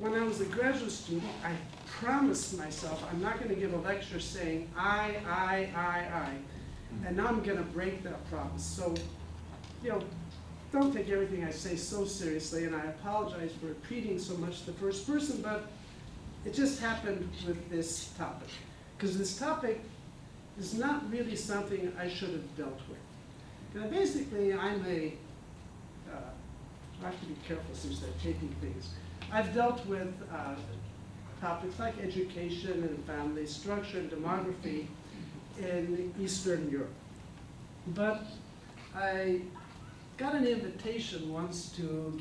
when I was a graduate student, I promised myself I'm not going to give a lecture saying I. And now I'm going to break that promise. So, don't take everything I say so seriously, and I apologize for repeating so much the first person, but it just happened with this topic. Because this topic is not really something I should have dealt with. Now, basically, I have to be careful since they're taping things. I've dealt with topics like education and family structure and demography in Eastern Europe. But I got an invitation once to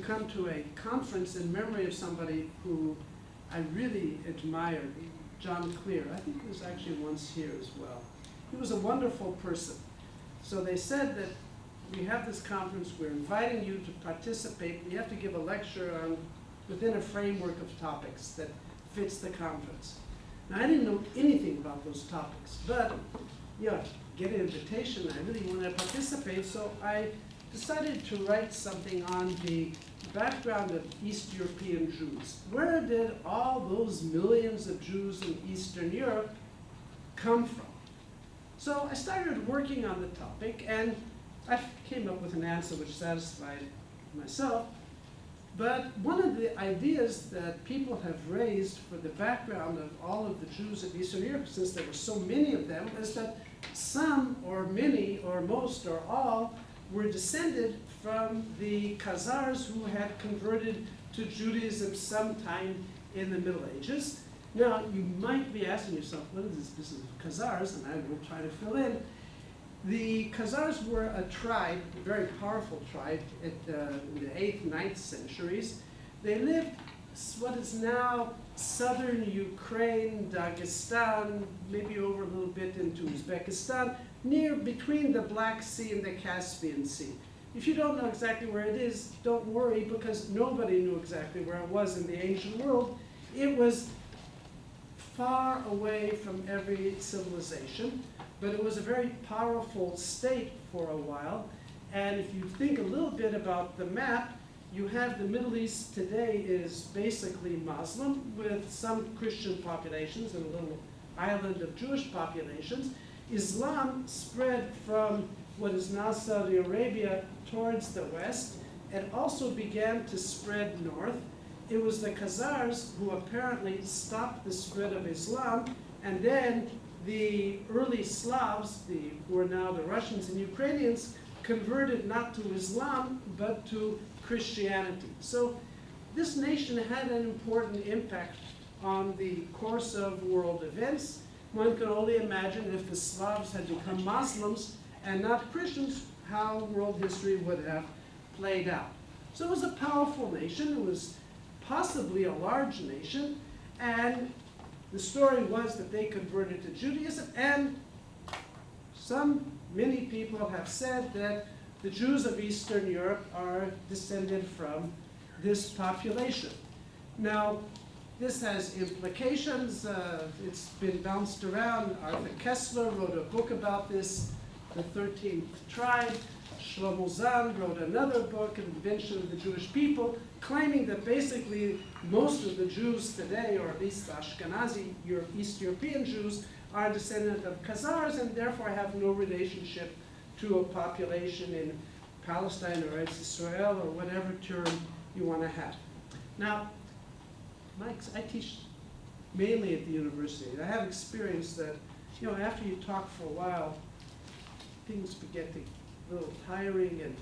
come to a conference in memory of somebody who I really admired, John Clear. I think he was actually once here as well. He was a wonderful person. So they said that we have this conference, we're inviting you to participate. You have to give a lecture within a framework of topics that fits the conference. Now, I didn't know anything about those topics, but get an invitation, I really wanted to participate, so I decided to write something on the background of East European Jews. Where did all those millions of Jews in Eastern Europe come from? So I started working on the topic, and I came up with an answer which satisfied myself. But one of the ideas that people have raised for the background of all of the Jews of Eastern Europe, since there were so many of them, is that some, or many, or most, or all, were descended from the Khazars who had converted to Judaism sometime in the Middle Ages. Now, you might be asking yourself, what is this business of Khazars? And I will try to fill in. The Khazars were a tribe, a very powerful tribe in the 8th, 9th centuries. They lived what is now southern Ukraine, Dagestan, maybe over a little bit into Uzbekistan, between the Black Sea and the Caspian Sea. If you don't know exactly where it is, don't worry, because nobody knew exactly where it was in the ancient world. It was far away from every civilization, but it was a very powerful state for a while. And if you think a little bit about the map, you have the Middle East today is basically Muslim with some Christian populations and a little island of Jewish populations. Islam spread from what is now Saudi Arabia towards the west and also began to spread north. It was the Khazars who apparently stopped the spread of Islam, and then the early Slavs, who are now the Russians and Ukrainians, converted not to Islam, but to Christianity. So this nation had an important impact on the course of world events. One can only imagine if the Slavs had become Muslims and not Christians, how world history would have played out. So it was a powerful nation. It was possibly a large nation, and the story was that they converted to Judaism, and many people have said that the Jews of Eastern Europe are descended from this population. Now, this has implications. It's been bounced around. Arthur Kessler wrote a book about this, The 13th Tribe. Shlomo Zahn wrote another book, Invention of the Jewish People, claiming that basically most of the Jews today, or at least the Ashkenazi, East European Jews, are descendant of Khazars and therefore have no relationship to a population in Palestine or Eretz Israel or whatever term you want to have. Now, I teach mainly at the university. I have experienced that, after you talk for a while, things get a little tiring, and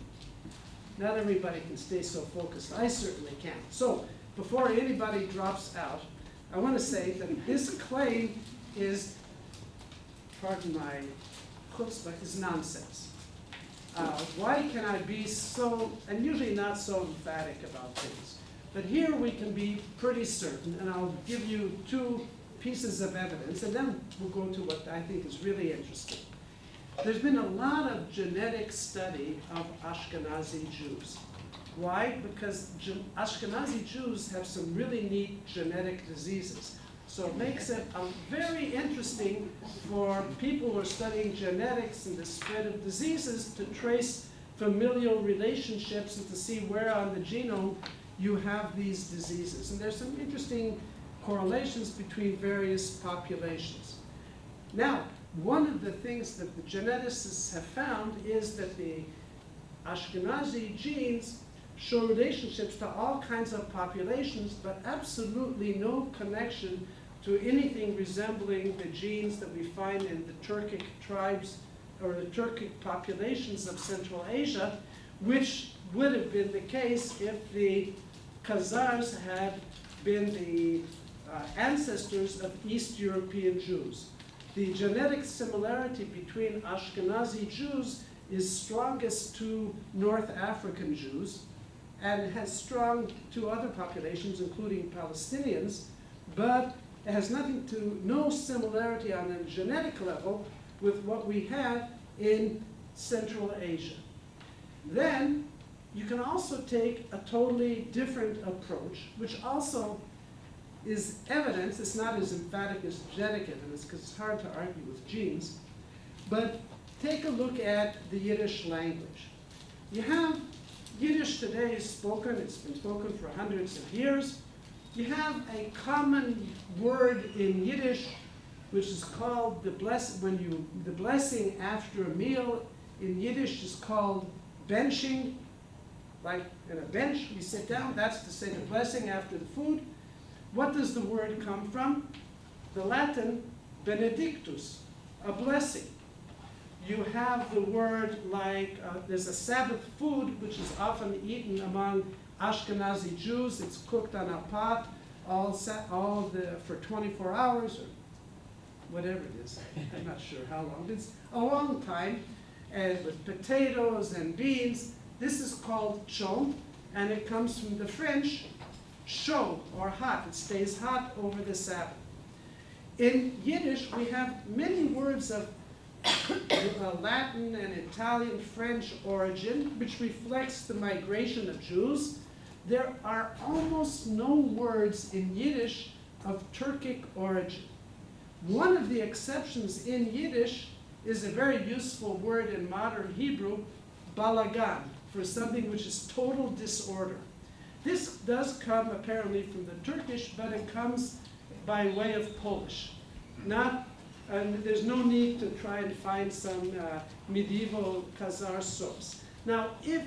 not everybody can stay so focused. I certainly can't. So, before anybody drops out, I want to say that this claim is, pardon my chutzpah, is nonsense. Why can I be so, and usually not so emphatic about things? But here we can be pretty certain, and I'll give you two pieces of evidence, and then we'll go to what I think is really interesting. There's been a lot of genetic study of Ashkenazi Jews. Why? Because Ashkenazi Jews have some really neat genetic diseases. So it makes it very interesting for people who are studying genetics and the spread of diseases to trace familial relationships and to see where on the genome you have these diseases. And there's some interesting correlations between various populations. Now, one of the things that the geneticists have found is that the Ashkenazi genes show relationships to all kinds of populations, but absolutely no connection to anything resembling the genes that we find in the Turkic tribes or the Turkic populations of Central Asia, which would have been the case if the Khazars had been the ancestors of East European Jews. The genetic similarity between Ashkenazi Jews is strongest to North African Jews, and has strong to other populations, including Palestinians, but it has no similarity on a genetic level with what we have in Central Asia. Then you can also take a totally different approach, which also is evidence. It's not as emphatic as genetic evidence, because it's hard to argue with genes, but take a look at the Yiddish language. You have Yiddish today is spoken, it's been spoken for hundreds of years. You have a common word in Yiddish, which is called the blessing after a meal in Yiddish is called benching. Like in a bench, we sit down, that's to say the blessing after the food. What does the word come from? The Latin benedictus, a blessing. You have the word like, there's a Sabbath food which is often eaten among Ashkenazi Jews. It's cooked on a pot for 24 hours or whatever it is. I'm not sure how long. It's a long time, and with potatoes and beans. This is called chom, and it comes from the French chaud, or hot. It stays hot over the Sabbath. In Yiddish, we have many words of Latin and Italian, French origin, which reflects the migration of Jews. There are almost no words in Yiddish of Turkic origin. One of the exceptions in Yiddish is a very useful word in modern Hebrew, balagan, for something which is total disorder. This does come apparently from the Turkish, but it comes by way of Polish. There's no need to try and find some medieval Khazar source. Now, if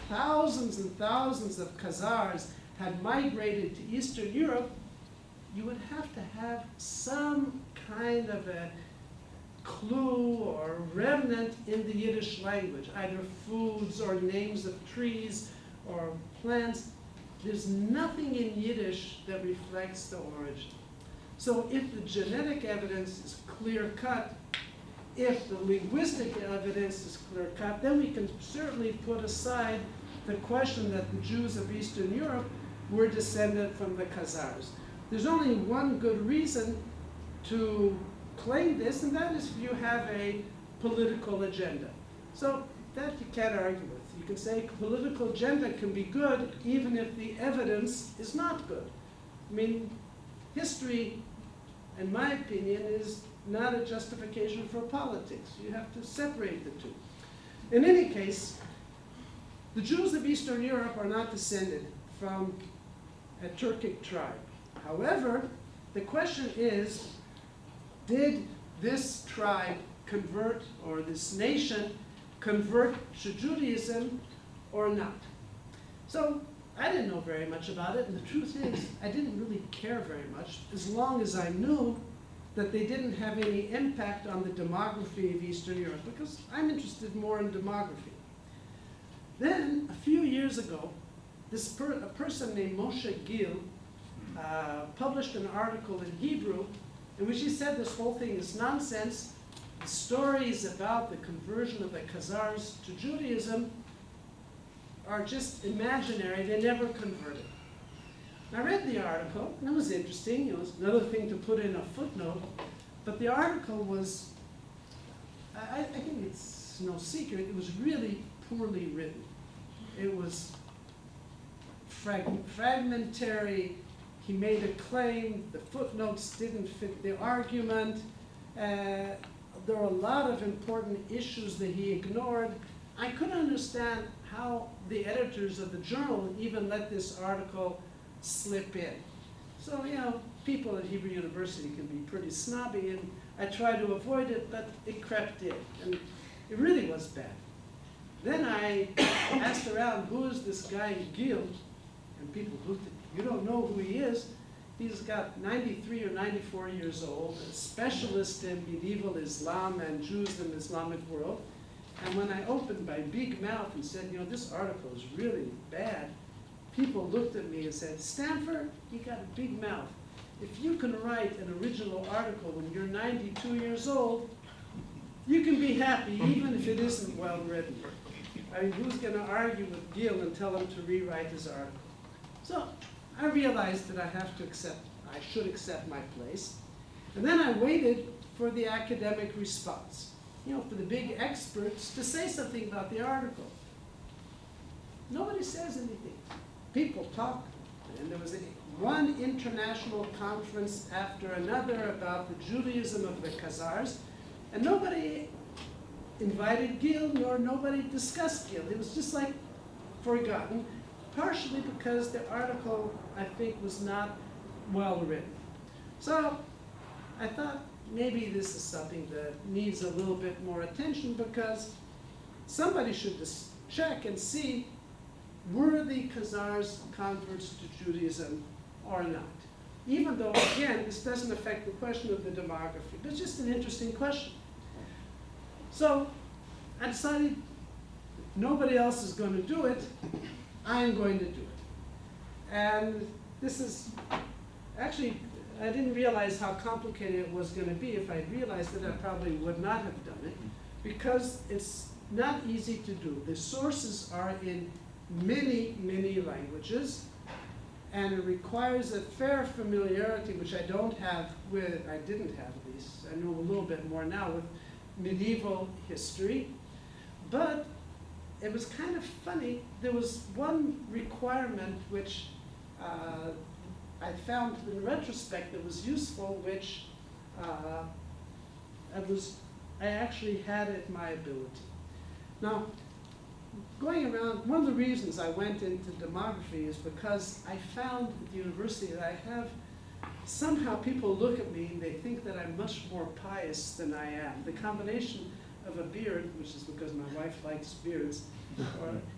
thousands and thousands of Khazars had migrated to Eastern Europe, you would have to have some kind of a clue or remnant in the Yiddish language, either foods or names of trees or plants. There's nothing in Yiddish that reflects the origin. So if the genetic evidence is clear-cut, if the linguistic evidence is clear-cut, then we can certainly put aside the question that the Jews of Eastern Europe were descended from the Khazars. There's only one good reason to claim this, and that is if you have a political agenda. So that you can't argue with. You can say political agenda can be good even if the evidence is not good. I mean, history, in my opinion, is not a justification for politics. You have to separate the two. In any case, the Jews of Eastern Europe are not descended from a Turkic tribe. However, the question is, did this tribe convert, or this nation convert to Judaism or not? So I didn't know very much about it, and the truth is, I didn't really care very much, as long as I knew that they didn't have any impact on the demography of Eastern Europe, because I'm interested more in demography. Then, a few years ago, a person named Moshe Gil published an article in Hebrew in which he said this whole thing is nonsense. The stories about the conversion of the Khazars to Judaism are just imaginary. They never converted. I read the article, and it was interesting. It was another thing to put in a footnote, but the article was, I think it's no secret, it was really poorly written. It was fragmentary. He made a claim, the footnotes didn't fit the argument. There were a lot of important issues that he ignored. I couldn't understand how the editors of the journal even let this article slip in. So, you know, people at Hebrew University can be pretty snobby, and I tried to avoid it, but it crept in, and it really was bad. Then I asked around, who is this guy Gil? And people looked at me, you don't know who he is? He's got 93 or 94 years old, a specialist in medieval Islam and Jews in the Islamic world. And when I opened my big mouth and said, you know, this article is really bad, people looked at me and said, Stampfer, you got a big mouth. If you can write an original article when you're 92 years old, you can be happy, even if it isn't well written. I mean, who's going to argue with Gil and tell him to rewrite his article? So I realized that I should accept my place. And then I waited for the academic response, you know, for the big experts to say something about the article. Nobody says anything. People talk, and there was one international conference after another about the Judaism of the Khazars, and nobody invited Gil, nor nobody discussed Gil. It was just like forgotten, partially because the article, I think, was not well written. So I thought maybe this is something that needs a little bit more attention, because somebody should just check and see, were the Khazars converts to Judaism or not? Even though, again, this doesn't affect the question of the demography, but it's just an interesting question. So I decided, if nobody else is going to do it, I'm going to do it. And this is, actually, I didn't realize how complicated it was going to be. If I realized it, I probably would not have done it, because it's not easy to do. The sources are in many, many languages, and it requires a fair familiarity, which I didn't have at least. I know a little bit more now with medieval history. But it was kind of funny. There was one requirement which I found in retrospect that was useful, which I actually had at my ability. Now, going around, one of the reasons I went into demography is because I found at the university that I have, somehow people look at me and they think that I'm much more pious than I am. The combination of a beard, which is because my wife likes beards,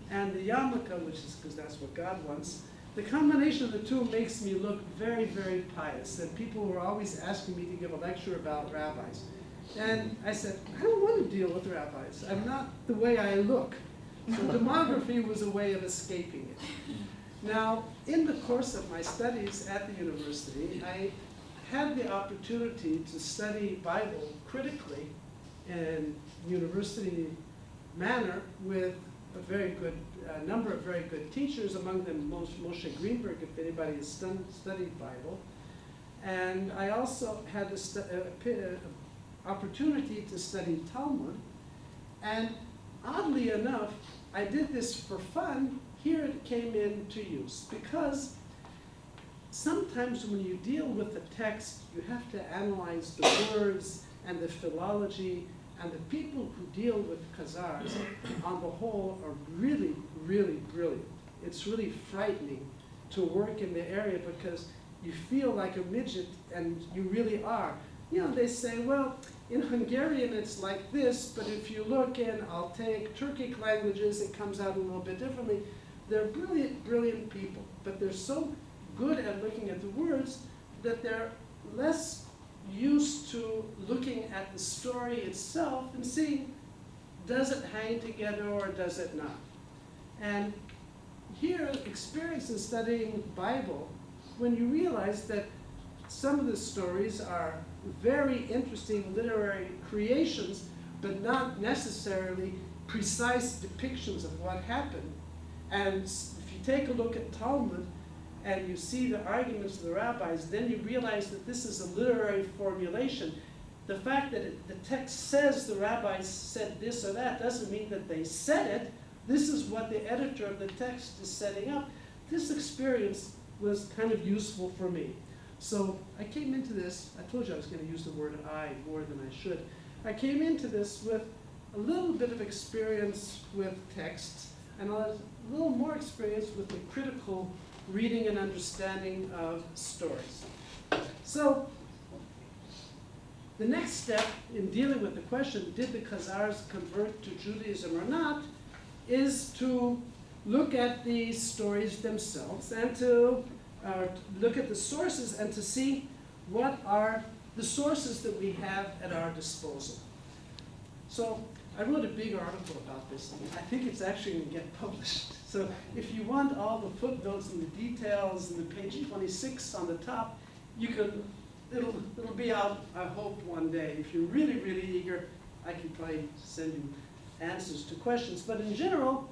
and the yarmulke, which is because that's what God wants, the combination of the two makes me look very, very pious. And people were always asking me to give a lecture about rabbis. And I said, I don't want to deal with rabbis. I'm not the way I look. So demography was a way of escaping it. Now, in the course of my studies at the university, I had the opportunity to study Bible critically in university manner with a very good number of very good teachers, among them Moshe Greenberg, if anybody has studied Bible. And I also had the opportunity to study Talmud. And oddly enough, I did this for fun. Here it came into use, because sometimes when you deal with the text, you have to analyze the words and the philology, and the people who deal with Khazars on the whole are really, really brilliant. It's really frightening to work in the area, because you feel like a midget, and you really are. You know, they say, well, in Hungarian it's like this, but if you look in, I'll take Turkic languages, it comes out a little bit differently. They're brilliant, brilliant people, but they're so good at looking at the words that they're less used to looking at the story itself and seeing, does it hang together or does it not? And here, experience in studying Bible, when you realize that some of the stories are very interesting literary creations, but not necessarily precise depictions of what happened. And if you take a look at Talmud and you see the arguments of the rabbis, then you realize that this is a literary formulation. The fact that the text says the rabbis said this or that doesn't mean that they said it. This is what the editor of the text is setting up. This experience was kind of useful for me. So I came into this, I told you I was going to use the word I more than I should. I came into this with a little bit of experience with texts and a little more experience with the critical reading and understanding of stories. So the next step in dealing with the question, did the Khazars convert to Judaism or not, is to look at the stories themselves and to look at the sources and to see what are the sources that we have at our disposal. So I wrote a big article about this. I think it's actually going to get published. So if you want all the footnotes and the details and the page 26 on the top, you can, it'll be out, I hope, one day. If you're really, really eager, I can probably send you answers to questions. But in general,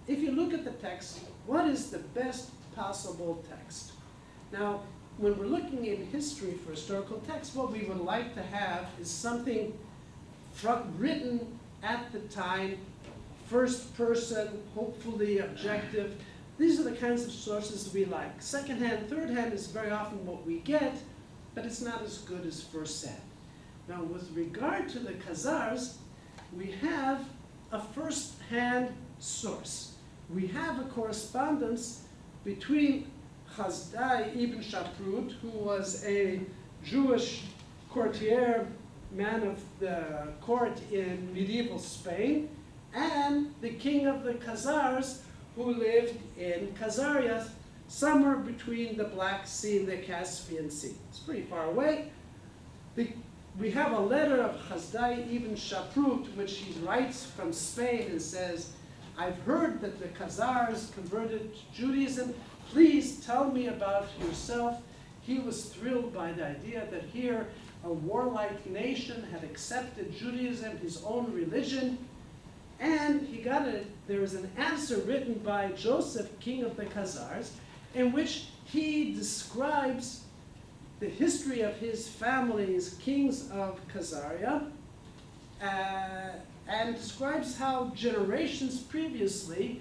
if you look at the text, what is the best possible text? Now, when we're looking in history for historical text, what we would like to have is something written at the time, first person, hopefully objective. These are the kinds of sources we like. Second-hand, third-hand is very often what we get, but it's not as good as first-hand. Now, with regard to the Khazars, we have a first-hand source. We have a correspondence between Khazari ibn Shaprut, who was a Jewish courtier, man of the court in medieval Spain, and the king of the Khazars, who lived in Khazaria, somewhere between the Black Sea and the Caspian Sea. It's pretty far away. We have a letter of Khazari ibn Shaprut, which he writes from Spain and says, I've heard that the Khazars converted to Judaism. Please tell me about yourself. He was thrilled by the idea that here a warlike nation had accepted Judaism, his own religion, and he got there was an answer written by Joseph, king of the Khazars, in which he describes the history of his family as kings of Khazaria, and describes how generations previously,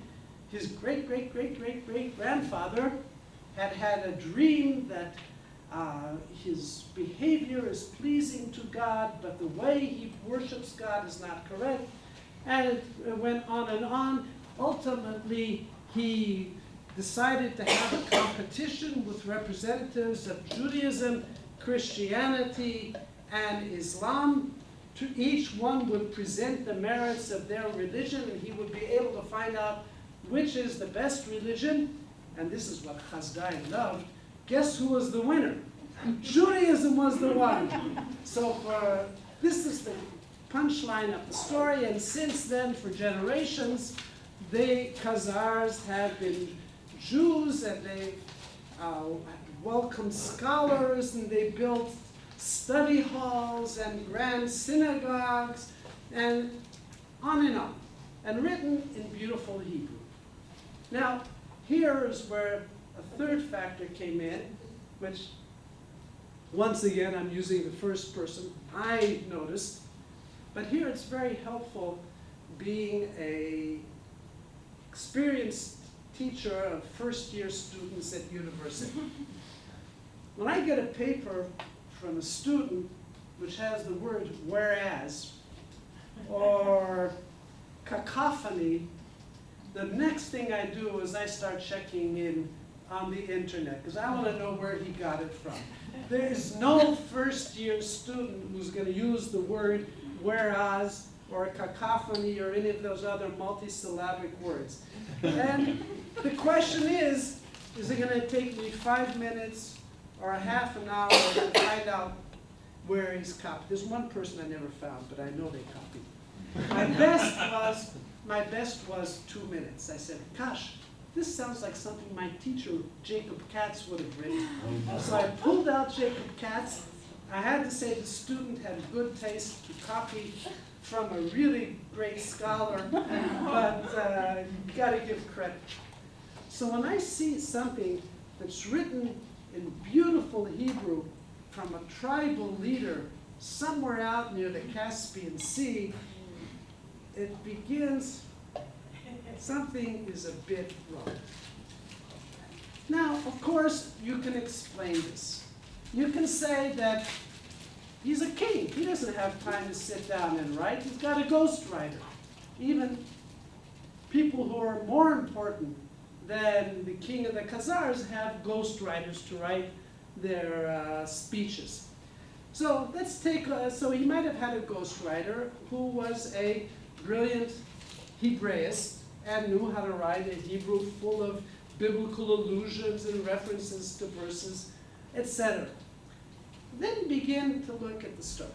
his great-great-great-great-great-grandfather had had a dream that his behavior is pleasing to God, but the way he worships God is not correct. And it went on and on. Ultimately, he decided to have a competition with representatives of Judaism, Christianity, and Islam. Each one would present the merits of their religion, and he would be able to find out which is the best religion. And this is what Khazari loved. Guess who was the winner? Judaism was the one. So this is the punchline of the story, and since then, for generations, the Khazars have been Jews, and they welcomed scholars, and they built study halls and grand synagogues, and on, and written in beautiful Hebrew. Now, here is where a third factor came in, which, once again, I'm using the first person, I noticed. But here it's very helpful being an experienced teacher of first-year students at university. When I get a paper from a student which has the word whereas or cacophony, the next thing I do is I start checking in on the internet, because I want to know where he got it from. There is no first-year student who's going to use the word whereas or cacophony or any of those other multisyllabic words. And the question is it going to take me 5 minutes or a half an hour to find out where he's copied? There's one person I never found, but I know they copied. My best was 2 minutes. I said, gosh, this sounds like something my teacher, Jacob Katz, would have written. So I pulled out Jacob Katz. I had to say the student had good taste to copy from a really great scholar, but you gotta give credit. So when I see something that's written in beautiful Hebrew from a tribal leader somewhere out near the Caspian Sea, it begins, something is a bit wrong. Now, of course, you can explain this. You can say that He's a king. He doesn't have time to sit down and write. He's got a ghostwriter. Even people who are more important than the king of the Khazars have ghostwriters to write their speeches. So let's take, so he might have had a ghostwriter who was a brilliant Hebraist and knew how to write a Hebrew full of biblical allusions and references to verses, etc. Then begin to look at the story.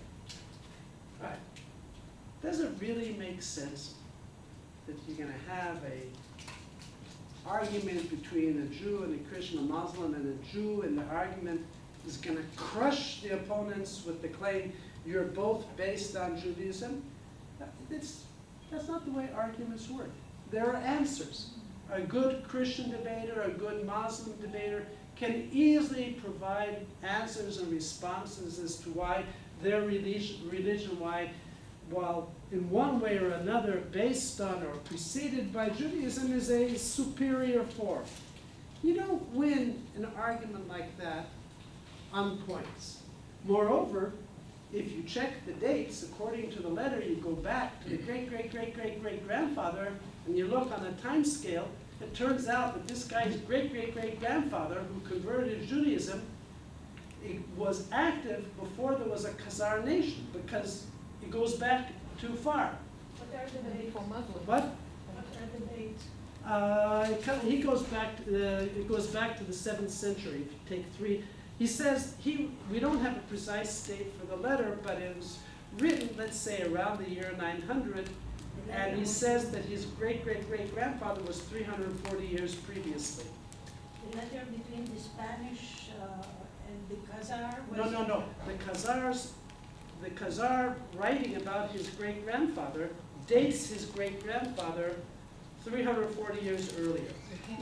All right. Does it really make sense that you're going to have a argument between a Jew and a Christian, a Muslim and a Jew, and the argument is going to crush the opponents with the claim you're both based on Judaism? That's not the way arguments work. There are answers. A good Christian debater, a good Muslim debater can easily provide answers and responses as to why their religion, while in one way or another based on or preceded by Judaism, is a superior form. You don't win an argument like that on points. Moreover, if you check the dates, according to the letter, you go back to the great-great-great-great-great-grandfather, and you look on a time scale, it turns out that this guy's great-great-great-grandfather, who converted to Judaism, it was active before there was a Khazar nation, because it goes back too far. What are the dates for Muslims? What? What are the dates? He goes back to it goes back to the 7th century. If you take three, he says we don't have a precise date for the letter, but it was written, let's say, around the year 900, and he says that his great-great-great-grandfather was 340 years previously. The letter between the Spanish and the Khazar was... No. The Khazar writing about his great-grandfather dates his great-grandfather 340 years earlier.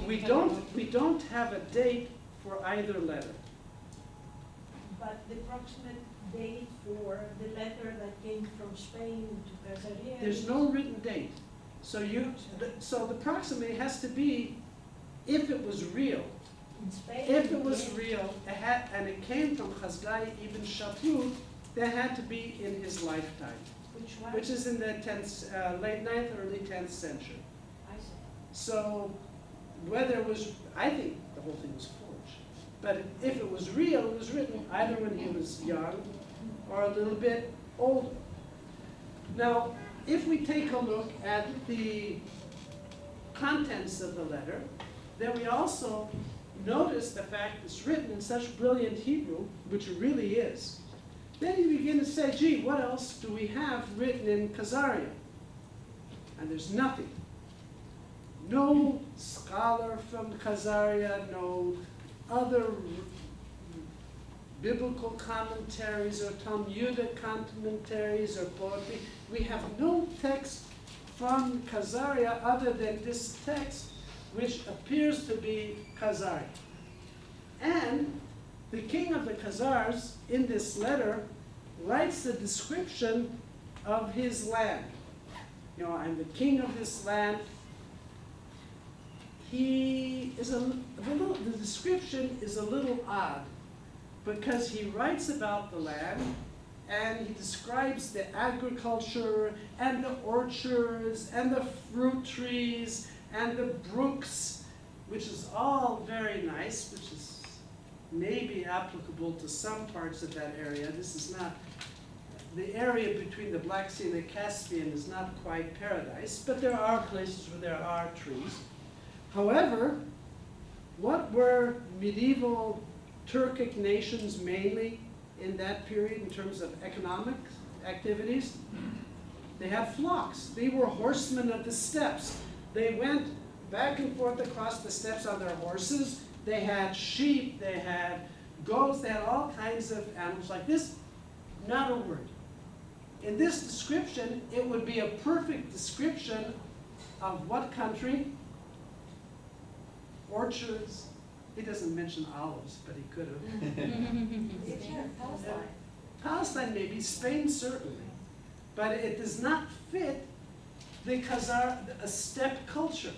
We don't have a date for either letter. But the approximate date for the letter that came from Spain to Khazari... There's no written date. So the proximate has to be if it was real. In Spain, If it was real, and it came from Khazari ibn Shaprut, that had to be in his lifetime, which one? which is in the late 9th, early 10th century. I see. So whether it was, I think the whole thing was forged. But if it was real, it was written either when he was young or a little bit older. Now, if we take a look at the contents of the letter, then we also notice the fact it's written in such brilliant Hebrew, which it really is. Then you begin to say, gee, what else do we have written in Khazarian? And there's nothing. No scholar from Khazaria, no other biblical commentaries or Talmudic commentaries or poetry. We have no text from Khazaria other than this text, which appears to be Khazari. And the king of the Khazars, in this letter, writes the description of his land. You know, I'm the king of this land. The description is a little odd because he writes about the land and he describes the agriculture and the orchards and the fruit trees and the brooks, which is all very nice, which is maybe applicable to some parts of that area. This is not, the area between the Black Sea and the Caspian is not quite paradise, but there are places where there are trees. However, what were medieval Turkic nations mainly in that period in terms of economic activities? They had flocks. They were horsemen of the steppes. They went back and forth across the steppes on their horses. They had sheep, they had goats, they had all kinds of animals like this. Not a word. In this description, it would be a perfect description of what country? Orchards. He doesn't mention olives, but he could have. Palestine. Palestine maybe, Spain certainly. But it does not fit the Khazar, a steppe culture.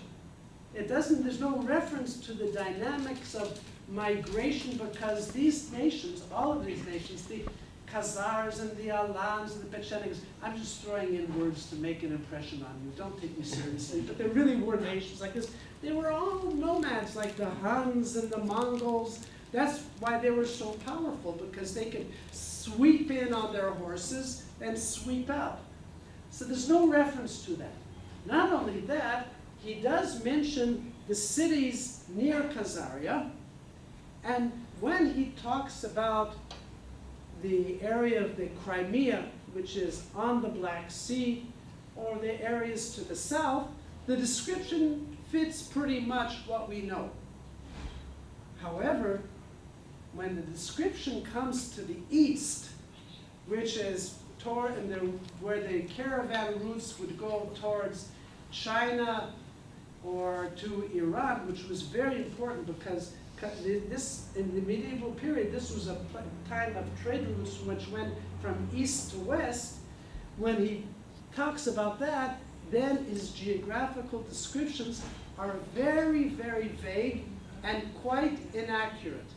It doesn't, there's no reference to the dynamics of migration because these nations, all of these nations, the Khazars and the Alans and the Pechenigs. I'm just throwing in words to make an impression on you. Don't take me seriously. But there really were nations like this. They were all nomads, like the Huns and the Mongols. That's why they were so powerful, because they could sweep in on their horses and sweep out. So there's no reference to that. Not only that, he does mention the cities near Khazaria, and when he talks about the area of the Crimea, which is on the Black Sea, or the areas to the south, the description fits pretty much what we know. However, when the description comes to the east, which is where the caravan routes would go towards China or to Iran, which was very important because this, in the medieval period, this was a time of trade routes which went from east to west. When he talks about that, then his geographical descriptions are very, very vague and quite inaccurate.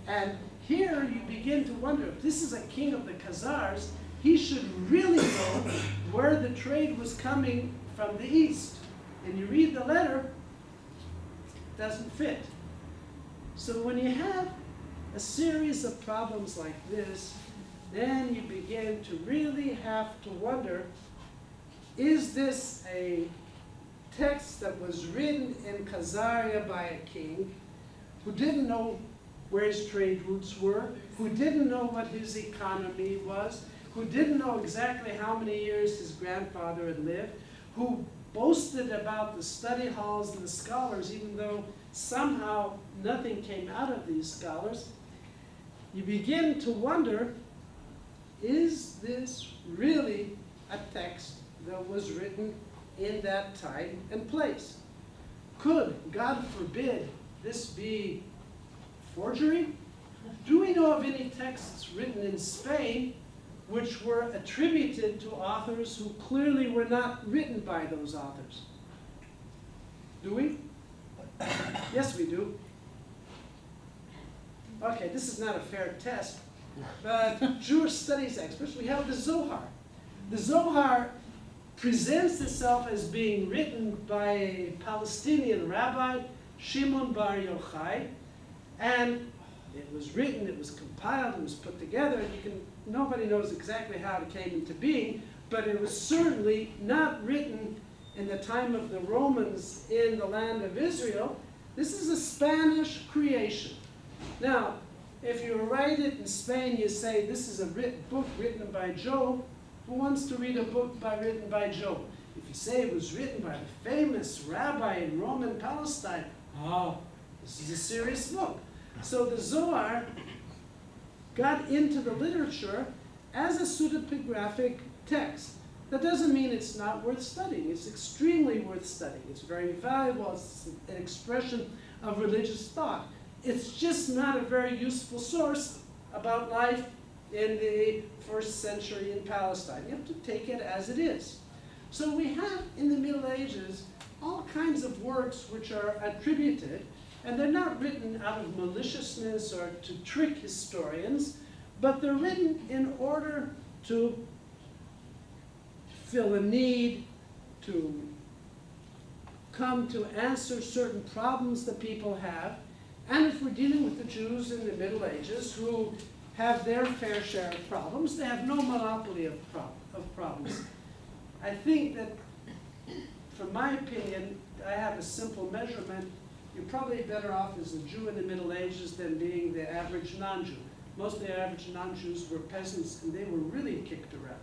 And here you begin to wonder, if this is a king of the Khazars, he should really know where the trade was coming from the east. And you read the letter, it doesn't fit. So when you have a series of problems like this, then you begin to really have to wonder, is this a text that was written in Khazaria by a king who didn't know where his trade routes were, who didn't know what his economy was, who didn't know exactly how many years his grandfather had lived, who boasted about the study halls and the scholars, even though somehow nothing came out of these scholars? You begin to wonder, is this really a text that was written in that time and place? Could, God forbid, this be forgery? Do we know of any texts written in Spain which were attributed to authors who clearly were not written by those authors? Do we? Yes, we do. Okay, this is not a fair test, but Jewish studies experts, we have the Zohar. The Zohar presents itself as being written by a Palestinian rabbi, Shimon Bar Yochai, and it was written, it was compiled, it was put together. Nobody knows exactly how it came into being, but it was certainly not written in the time of the Romans in the land of Israel. This is a Spanish creation. Now, if you write it in Spain, you say this is a book written by Joe. Who wants to read a book written by Joe? If you say it was written by a famous rabbi in Roman Palestine, oh, this is a serious book. So the Zohar got into the literature as a pseudepigraphic text. That doesn't mean it's not worth studying. It's extremely worth studying. It's very valuable. It's an expression of religious thought. It's just not a very useful source about life in the first century in Palestine. You have to take it as it is. So we have in the Middle Ages all kinds of works which are attributed, and they're not written out of maliciousness or to trick historians, but they're written in order to fill a need, to come to answer certain problems that people have. And if we're dealing with the Jews in the Middle Ages who have their fair share of problems, they have no monopoly of problems. I think that, from my opinion, I have a simple measurement. You're probably better off as a Jew in the Middle Ages than being the average non-Jew. Most of the average non-Jews were peasants, and they were really kicked around.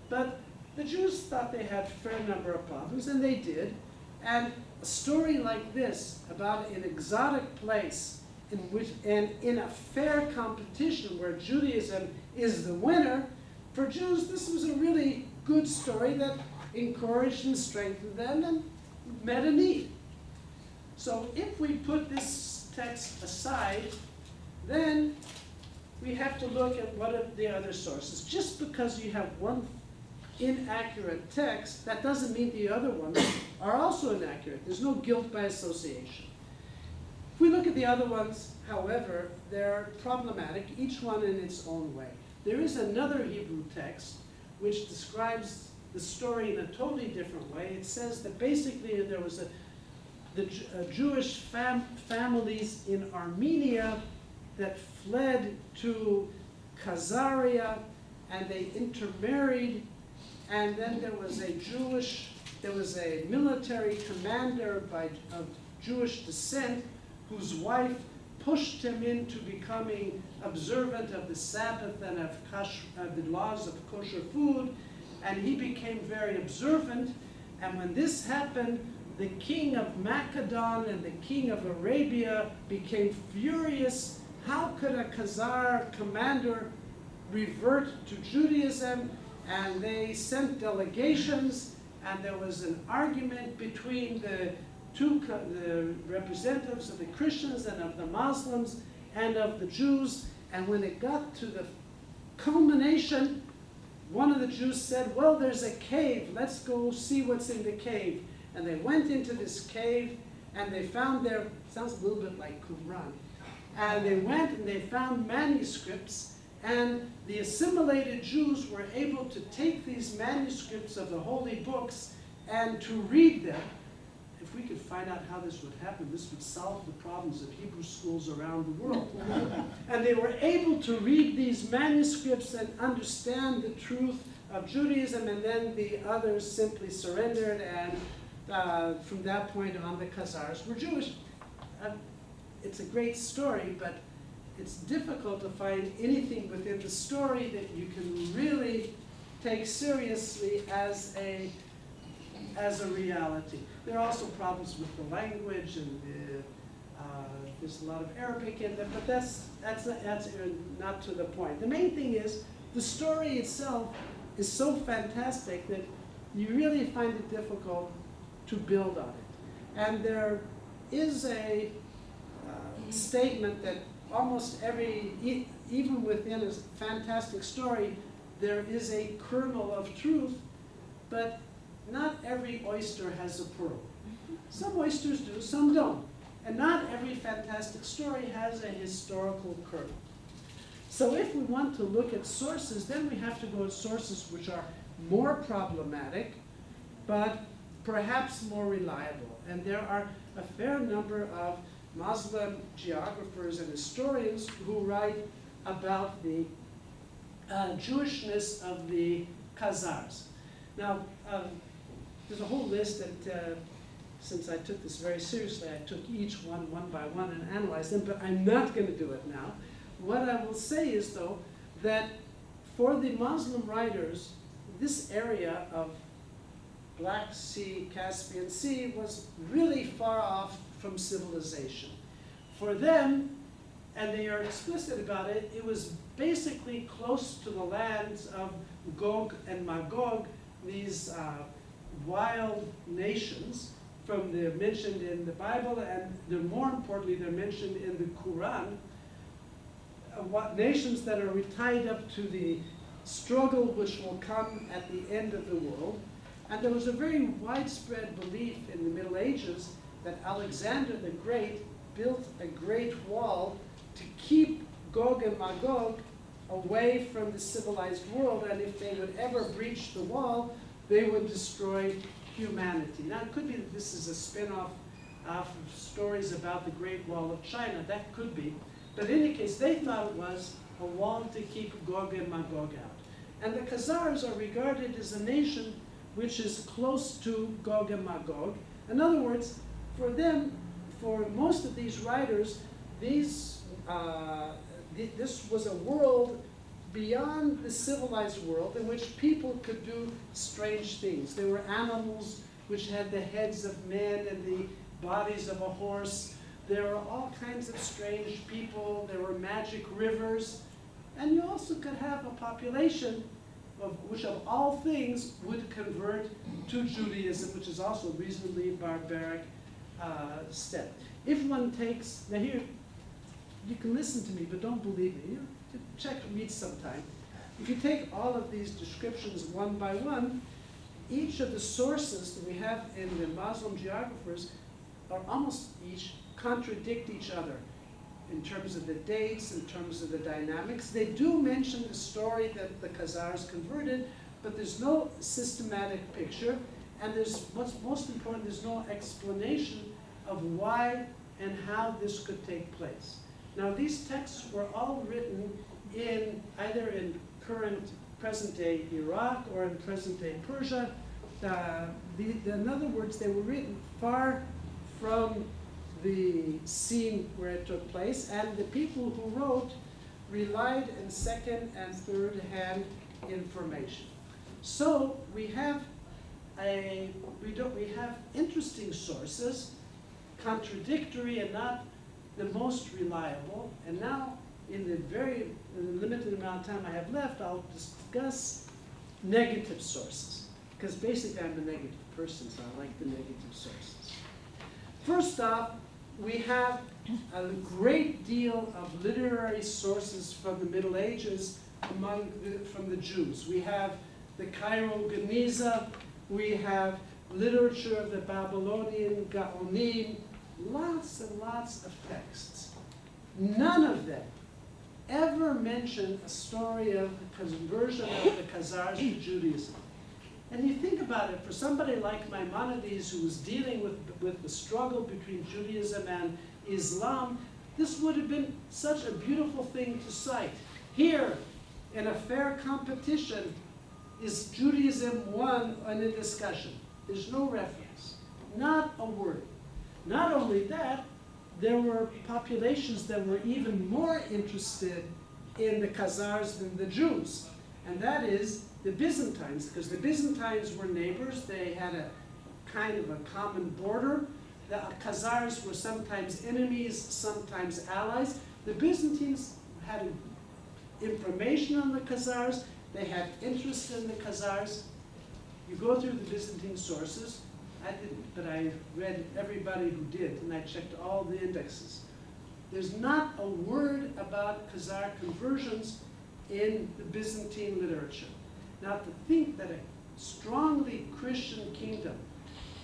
But the Jews thought they had a fair number of problems, and they did. And a story like this about an exotic place and in a fair competition where Judaism is the winner, for Jews this was a really good story that encouraged and strengthened them and met a need. So if we put this text aside, then we have to look at what are the other sources. Just because you have one inaccurate text, that doesn't mean the other ones are also inaccurate. There's no guilt by association. If we look at the other ones, however, they're problematic, each one in its own way. There is another Hebrew text which describes the story in a totally different way. It says that basically there was Jewish families in Armenia that fled to Khazaria, and they intermarried, and then there was a military commander of Jewish descent whose wife pushed him into becoming observant of the Sabbath and of the laws of kosher food, and he became very observant. And when this happened, the king of Macedon and the king of Arabia became furious. How could a Khazar commander revert to Judaism? And they sent delegations, and there was an argument between the representatives of the Christians and of the Muslims and of the Jews. And when it got to the culmination, one of the Jews said, well, there's a cave. Let's go see what's in the cave. And they went into this cave, and they found there, sounds a little bit like Qumran. And they went and they found manuscripts, and the assimilated Jews were able to take these manuscripts of the holy books and to read them. If we could find out how this would happen, this would solve the problems of Hebrew schools around the world. And they were able to read these manuscripts and understand the truth of Judaism, and then the others simply surrendered, and from that point on, the Khazars were Jewish. It's a great story, but it's difficult to find anything within the story that you can really take seriously as a reality. There are also problems with the language, and there's a lot of Arabic in there, but that's not to the point. The main thing is the story itself is so fantastic that you really find it difficult to build on it. And there is a statement that almost even within a fantastic story, there is a kernel of truth, but not every oyster has a pearl. Some oysters do, some don't. And not every fantastic story has a historical kernel. So if we want to look at sources, then we have to go to sources which are more problematic, but perhaps more reliable. And there are a fair number of Muslim geographers and historians who write about the Jewishness of the Khazars. Now, there's a whole list that, since I took this very seriously, I took each one by one and analyzed them, but I'm not going to do it now. What I will say is, though, that for the Muslim writers, this area of Black Sea, Caspian Sea was really far off from civilization. For them, and they are explicit about it, it was basically close to the lands of Gog and Magog, these wild nations they're mentioned in the Bible, and more importantly, they're mentioned in the Quran, nations that are tied up to the struggle which will come at the end of the world. And there was a very widespread belief in the Middle Ages that Alexander the Great built a great wall to keep Gog and Magog away from the civilized world, and if they would ever breach the wall, they would destroy humanity. Now, it could be that this is a spin-off of stories about the Great Wall of China. That could be. But in any case, they thought it was a wall to keep Gog and Magog out. And the Khazars are regarded as a nation which is close to Gog and Magog. In other words, for them, for most of these writers, this was a world beyond the civilized world in which people could do strange things. There were animals which had the heads of men and the bodies of a horse. There were all kinds of strange people. There were magic rivers. And you also could have a population which of all things would convert to Judaism, which is also a reasonably barbaric step. If one takes, now here, you can listen to me, but don't believe me. Read sometime. If you take all of these descriptions one by one, each of the sources that we have in the Muslim geographers are almost each contradict each other. in terms of the dates, in terms of the dynamics. They do mention the story that the Khazars converted, but there's no systematic picture, and there's, what's most important, there's no explanation of why and how this could take place. Now, these texts were all written in either in current present-day Iraq or in present-day Persia. In other words, they were written far from the scene where it took place, and the people who wrote relied on second and third hand information. So we have interesting sources, contradictory and not the most reliable. And now, in the very limited amount of time I have left, I'll discuss negative sources, because basically I'm a negative person, so I like the negative sources. First off, we have a great deal of literary sources from the Middle Ages from the Jews. We have the Cairo Geniza, we have literature of the Babylonian Gaonim, lots and lots of texts. None of them ever mention a story of the conversion of the Khazars to Judaism. And you think about it, for somebody like Maimonides, who was dealing with the struggle between Judaism and Islam, this would have been such a beautiful thing to cite. Here, in a fair competition, is Judaism won in a discussion? There's no reference, not a word. Not only that, there were populations that were even more interested in the Khazars than the Jews, and that is the Byzantines, because the Byzantines were neighbors. They had a kind of a common border. The Khazars were sometimes enemies, sometimes allies. The Byzantines had information on the Khazars. They had interest in the Khazars. You go through the Byzantine sources. I didn't, but I read everybody who did, and I checked all the indexes. There's not a word about Khazar conversions in the Byzantine literature. Now, to think that a strongly Christian kingdom,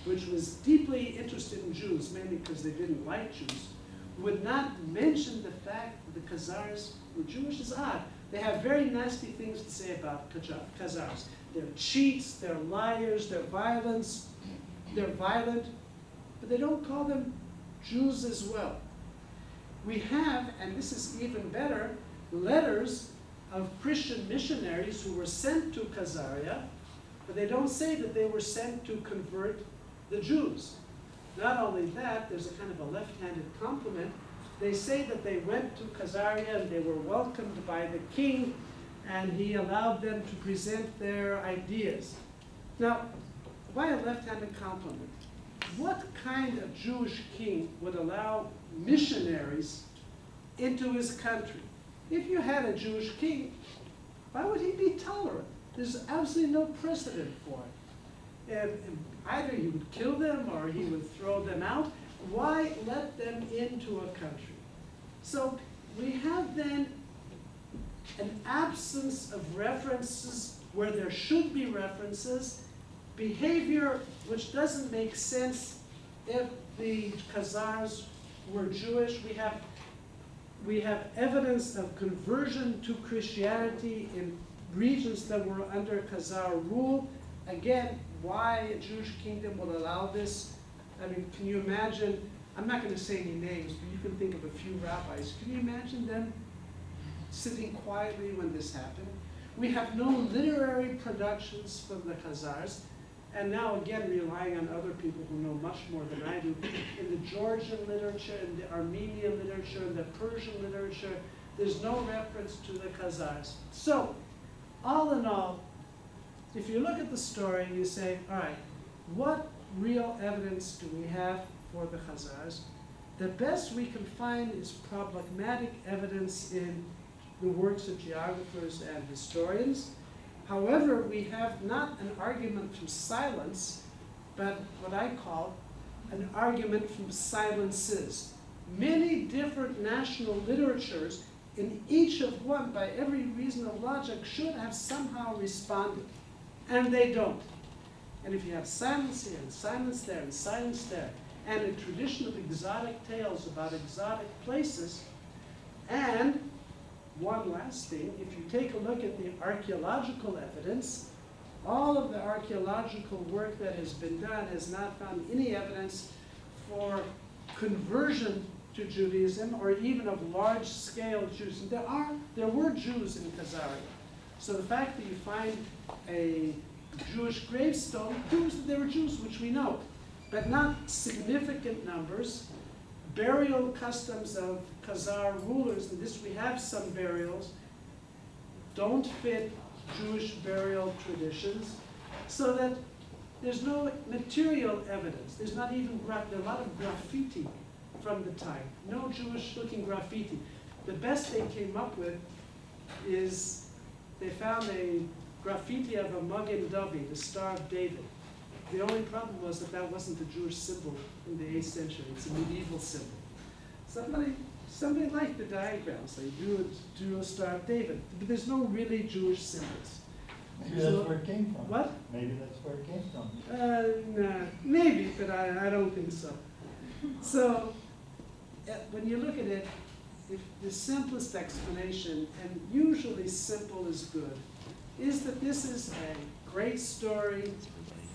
which was deeply interested in Jews, mainly because they didn't like Jews, would not mention the fact that the Khazars were Jewish is odd. They have very nasty things to say about Khazars. They're cheats, they're liars, they're violent, but they don't call them Jews as well. We have, and this is even better, letters of Christian missionaries who were sent to Khazaria, but they don't say that they were sent to convert the Jews. Not only that, there's a kind of a left-handed compliment. They say that they went to Khazaria and they were welcomed by the king, and he allowed them to present their ideas. Now, why a left-handed compliment? What kind of Jewish king would allow missionaries into his country? If you had a Jewish king, why would he be tolerant? There's absolutely no precedent for it. And either he would kill them or he would throw them out. Why let them into a country? So we have then an absence of references where there should be references, behavior which doesn't make sense if the Khazars were Jewish. We have evidence of conversion to Christianity in regions that were under Khazar rule. Again, why a Jewish kingdom would allow this? I mean, can you imagine, I'm not going to say any names, but you can think of a few rabbis. Can you imagine them sitting quietly when this happened? We have no literary productions from the Khazars, and now again relying on other people who know much more than I do. In the Georgian literature, in the Armenian literature, in the Persian literature, there's no reference to the Khazars. So, all in all, if you look at the story, you say, all right, what real evidence do we have for the Khazars? The best we can find is problematic evidence in the works of geographers and historians. However, we have not an argument from silence, but what I call an argument from silences. Many different national literatures, in each of one, by every reason of logic, should have somehow responded, and they don't. And if you have silence here, and silence there, and silence there, and a tradition of exotic tales about exotic places, And one last thing, if you take a look at the archaeological evidence, all of the archaeological work that has been done has not found any evidence for conversion to Judaism or even of large-scale Jews. There were Jews in Khazari. So the fact that you find a Jewish gravestone proves that there were Jews, which we know, but not significant numbers. Burial customs of Khazar rulers, and this we have some burials, don't fit Jewish burial traditions, so that there's no material evidence. There's not even, there are a lot of graffiti from the time. No Jewish-looking graffiti. The best they came up with is they found a graffiti of a Magen David, the Star of David. The only problem was that that wasn't the Jewish symbol in the 8th century. It's a medieval symbol. Somebody liked the diagrams. They drew a Star of David. But there's no really Jewish symbols. Maybe that's where it came from. What? Maybe that's where it came from. No, maybe, but I don't think so. So when you look at it, the simplest explanation, and usually simple is good, is that this is a great story.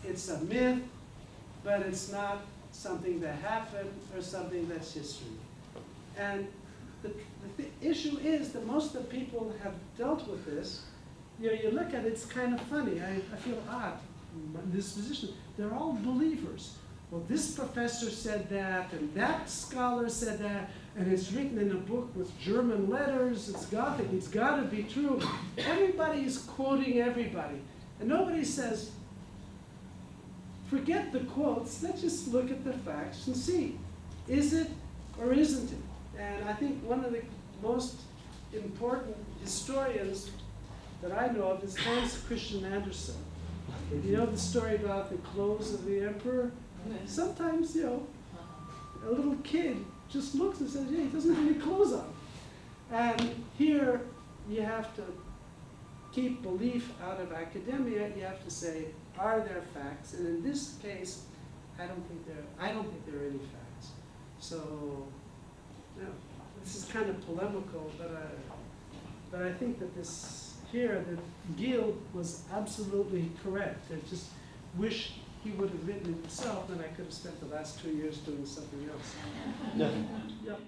It's a myth, but it's not something that happened or something that's history. And the issue is that most of the people have dealt with this. You know, you look at it, it's kind of funny. I feel odd in this position. They're all believers. Well, this professor said that, and that scholar said that, and it's written in a book with German letters, it's Gothic, it's got to be true. Everybody is quoting everybody. And nobody says, forget the quotes, let's just look at the facts and see, is it or isn't it? And I think one of the most important historians that I know of is Hans Christian Andersen. You know the story about the clothes of the emperor? Sometimes, you know, a little kid just looks and says, yeah, he doesn't have any clothes on. And here you have to keep belief out of academia. You have to say, are there facts? And in this case, I don't think there are any facts. So, you know, this is kind of polemical, but I think that that Gil was absolutely correct. I just wish he would have written it himself, and I could have spent the last 2 years doing something else. Yeah. Yep.